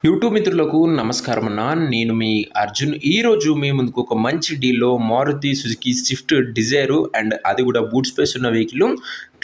YouTube మిత్రులకు నమస్కారం అన్న. నేను మీ అర్జున్. ఈరోజు మీ ముందుకు ఒక మంచి డీల్లో Maruti Suzuki Swift Dzire and అది కూడా బూట్ స్పేస్ ఉన్న వెహికల్,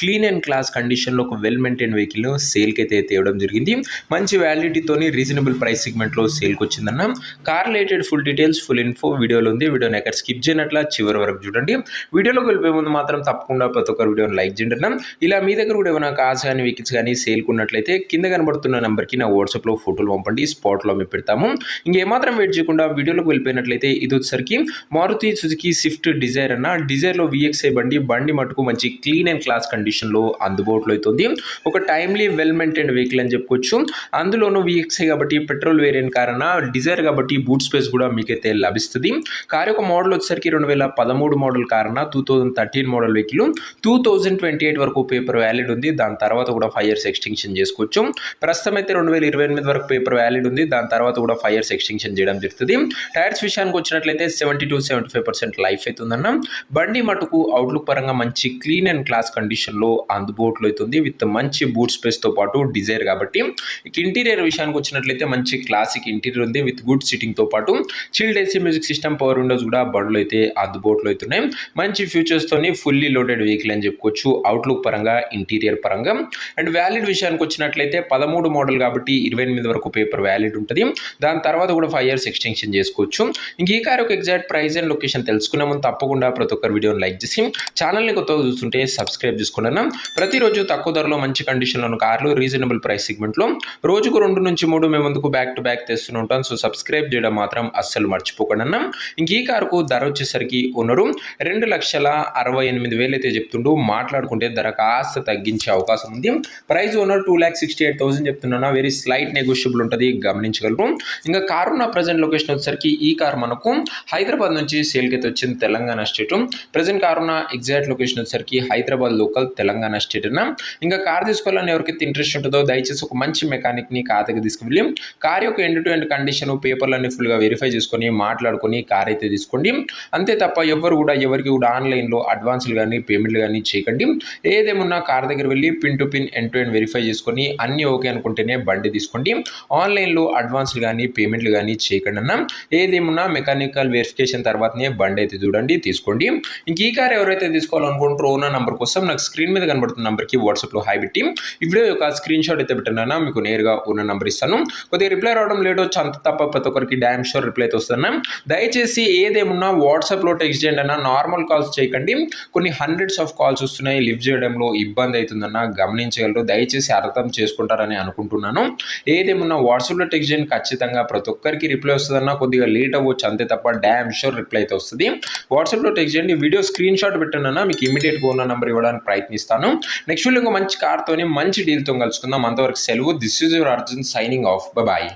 క్లీన్ అండ్ క్లాస్ కండిషన్లో ఒక వెల్ మెయింటైన్ వెహికల్ సేల్కి అయితే తేవడం జరిగింది. మంచి వ్యాలిడిటీతోని రీజనబుల్ ప్రైస్ సెగ్మెంట్లో సేల్కి వచ్చిందన్న. Car related full details, full info వీడియోలో ఉంది. వీడియోని ఎక్కడ స్కిప్ చేయనట్లా చివరి వరకు చూడండి. వీడియోలోకి వెళ్ళిపోయే ముందు మాత్రం తప్పకుండా ప్రతి ఒక్కరు వీడియోని లైక్ చేయండి అన్న. ఇలా మీ దగ్గర కూడా ఏమైనా కార్స్ కానీ వెహికల్స్ కానీ సేల్కి ఉన్నట్లయితే కింద కనబడుతున్న నెంబర్కి నా వాట్సాప్లో ఫోటోలు పంపండి, స్పాట్లో మేము పెడతాము. ఇంకేమాత్రం వెయిట్ చేయకుండా వీడియోలోకి వెళ్ళిపోయినట్లయితే ఇది వచ్చేసరికి మారుతి సుజుకి స్విఫ్ట్ డిజైర్ అన్న. డిజైర్లో VXI బండి మటుకు మంచి క్లీన్ అండ్ క్లాస్ కండిషన్లో అందుబాటులో అవుతుంది. ఒక టైమ్లీ వెల్ మెయింటైన్ వెహికల్ అని చెప్పుకోవచ్చు. అందులోనూ VXI కాబట్టి పెట్రోల్ వేరియంట్ కార్ అన్న, డిజైర్ కాబట్టి బూట్ స్పేస్ కూడా మీకైతే లభిస్తుంది. కార్ యొక్క మోడల్ వచ్చేసరికి 2013 మోడల్ కార్ అన్న. 2013 మోడల్ వెహికల్ 2028 వరకు పేపర్ వ్యాలిడ్ ఉంది. దాని తర్వాత కూడా 5 years ఎక్స్టెన్షన్ చేసుకోవచ్చు. ప్రస్తుతం అయితే 2028 వరకు పేపర్ వ్యాలిడ్ ఉంది. దాని తర్వాత కూడా 5 years ఎక్స్టెన్షన్ చేయడం జరుగుతుంది. టైర్స్ విషయానికి వచ్చినట్లయితే 70-75% లైఫ్ అవుతుందన్న. బండి మటుకు అవుట్లుక్ పరంగా మంచి క్లీన్ అండ్ క్లాస్ కండిషన్లో అందుబాటులో అవుతుంది. విత్ మంచి బూట్ స్పేస్తో పాటు డిజైర్ కాబట్టి. ఇక ఇంటీరియర్ విషయానికి వచ్చినట్లయితే మంచి క్లాసిక్ ఇంటీరియర్ ఉంది. విత్ గుడ్ సిట్టింగ్తో పాటు chilled AC music system, power Windows కూడా బండ్లు అయితే అందుబాటులో అవుతున్నాయి. మంచి ఫ్యూచర్స్తోని ఫుల్లీ లోడెడ్ వెహికల్ అని చెప్పుకోవచ్చు అవుట్లుక్ పరంగా, ఇంటీరియర్ పరంగా. అండ్ వ్యాలిడ్ విషయానికి వచ్చినట్లయితే 13 మోడల్ కాబట్టి 28 వరకు పేపర్ వ్యాలిడ్ ఉంటుంది. దాని తర్వాత కూడా 5 years ఎక్స్టెన్షన్ చేసుకోవచ్చు. ఇంక ఈ కార్ యొక్క ఎగ్జాక్ట్ ప్రైస్ అండ్ లొకేషన్ తెలుసుకునే ముందు తప్పకుండా ప్రతి ఒక్కరు వీడియోని లైక్ చేసి ఛానల్ని కొత్తగా చూస్తుంటే సబ్స్క్రైబ్ చేసుకున్నాను. ప్రతిరోజు తక్కువ ధరలో మంచి కండిషన్లో ఉన్న కార్లు రీజనబుల్ ప్రైస్ సెగ్మెంట్లో రోజుకు 2 నుంచి 3 మేము ముందుకు బ్యాక్ టు బ్యాక్ తెస్తూనే ఉంటాం. సో సబ్స్క్రైబ్ చేయడం మాత్రం అస్సలు మర్చిపోకండి అన్న. ఇంక ఈ కారుకు ధర వచ్చేసరికి ఓనరు 2,68,000 అయితే చెప్తుండు. మాట్లాడుకుంటే ధర కాస్త తగ్గించే అవకాశం ఉంది. ప్రైస్ ఓనర్ 2,68,000 చెప్తున్నా. వెరీ స్లైట్ నెగోషియబుల్ ఉంటుంది, గమనించగలరు. ఇంకా కారు ఉన్న ప్రజెంట్ లొకేషన్ వచ్చేసరికి ఈ కార్ మనకు హైదరాబాద్ నుంచి సేల్కి అయితే వచ్చింది, తెలంగాణ స్టేట్. ప్రజెంట్ కారు ఉన్న ఎగ్జాక్ట్ లొకేషన్ వచ్చేసరికి హైదరాబాద్ లోకల్, తెలంగాణ స్టేట్ అన్న. ఇంకా కార్ తీసుకోవాలని ఎవరికైతే ఇంట్రెస్ట్ ఉంటుందో దయచేసి ఒక మంచి మెకానిక్ని కార్ దగ్గర తీసుకువెళ్ళి కార్ యొక్క ఎండ్ టు ఎండ్ కండిషన్, పేపర్లన్నీ ఫుల్గా వెరిఫై చేసుకొని మాట్లాడుకొని కార్ అయితే తీసుకోండి. అంతే తప్ప ఎవరికి కూడా ఆన్లైన్లో అడ్వాన్స్లు కానీ పేమెంట్లు కానీ చేయకండి. ఏదేమున్నా కార్ దగ్గర వెళ్ళి pin to pin end to end verify చేసుకొని అన్నీ ఓకే అనుకుంటేనే బండి తీసుకోండి. ఆన్లైన్లో అడ్వాన్స్లు కానీ పేమెంట్లు కానీ చేయకండి అన్న. ఏదేమున్నా మెకానికల్ వెరిఫికేషన్ తర్వాతనే బండి అయితే చూడండి, తీసుకోండి. ఇంక ఈ కార్ ఎవరైతే తీసుకోవాలనుకుంటారో ఉన్న నెంబర్ కోసం నాకు స్క్రీన్ మీద కనబడుతున్న నెంబర్కి వాట్సాప్లో హాయ్ పెట్టి ఈ వీడియో యొక్క స్క్రీన్ షాట్ అయితే పెట్టినా మీకు నేరుగా ఉన్న నెంబర్ ఇస్తాను. కొద్దిగా రిప్లై రావడం లేట్ వచ్చి అంత తప్ప ప్రతి ఒక్కరికి డ్యామ్ షూర్ రిప్లై అయితే వస్తున్నా. దయచేసి ఏదేమున్నా వాట్సాప్లో టెక్స్ట్ చేయండి అన్న. నార్మల్ కాల్స్ చేయకండి. కొన్ని హండ్రెడ్స్ ఆఫ్ కాల్స్ వస్తున్నాయి, లిఫ్ట్ చేయడంలో ఇబ్బంది అవుతుందన్న, గమనించగలరు. దయచేసి అర్థం చేసుకుంటారని అనుకుంటున్నాను. ఏదేమున్నా వాట్సాప్లో టెక్స్ట్ చేయండి, ఖచ్చితంగా ప్రతి ఒక్కరికి రిప్లై వస్తుందన్న. కొద్దిగా లేట్ అవ్వచ్చు అంతే తప్ప డ్యామ్ షూర్ రిప్లై అయితే వస్తుంది. వాట్సాప్లో టెక్స్ట్ చేయండి, వీడియో స్క్రీన్ షాట్ పెట్టానన్నా మీకు ఇమీడియట్గా ఉన్న నెంబర్ ఇవ్వడానికి ప్రయత్నిస్తాను. నెక్స్ట్ వీడియో మంచి కార్తోని మంచి డీల్తో కలుసుకుందాం. అంతవరకు సెలవు. This is your Arjun signing off. Bye.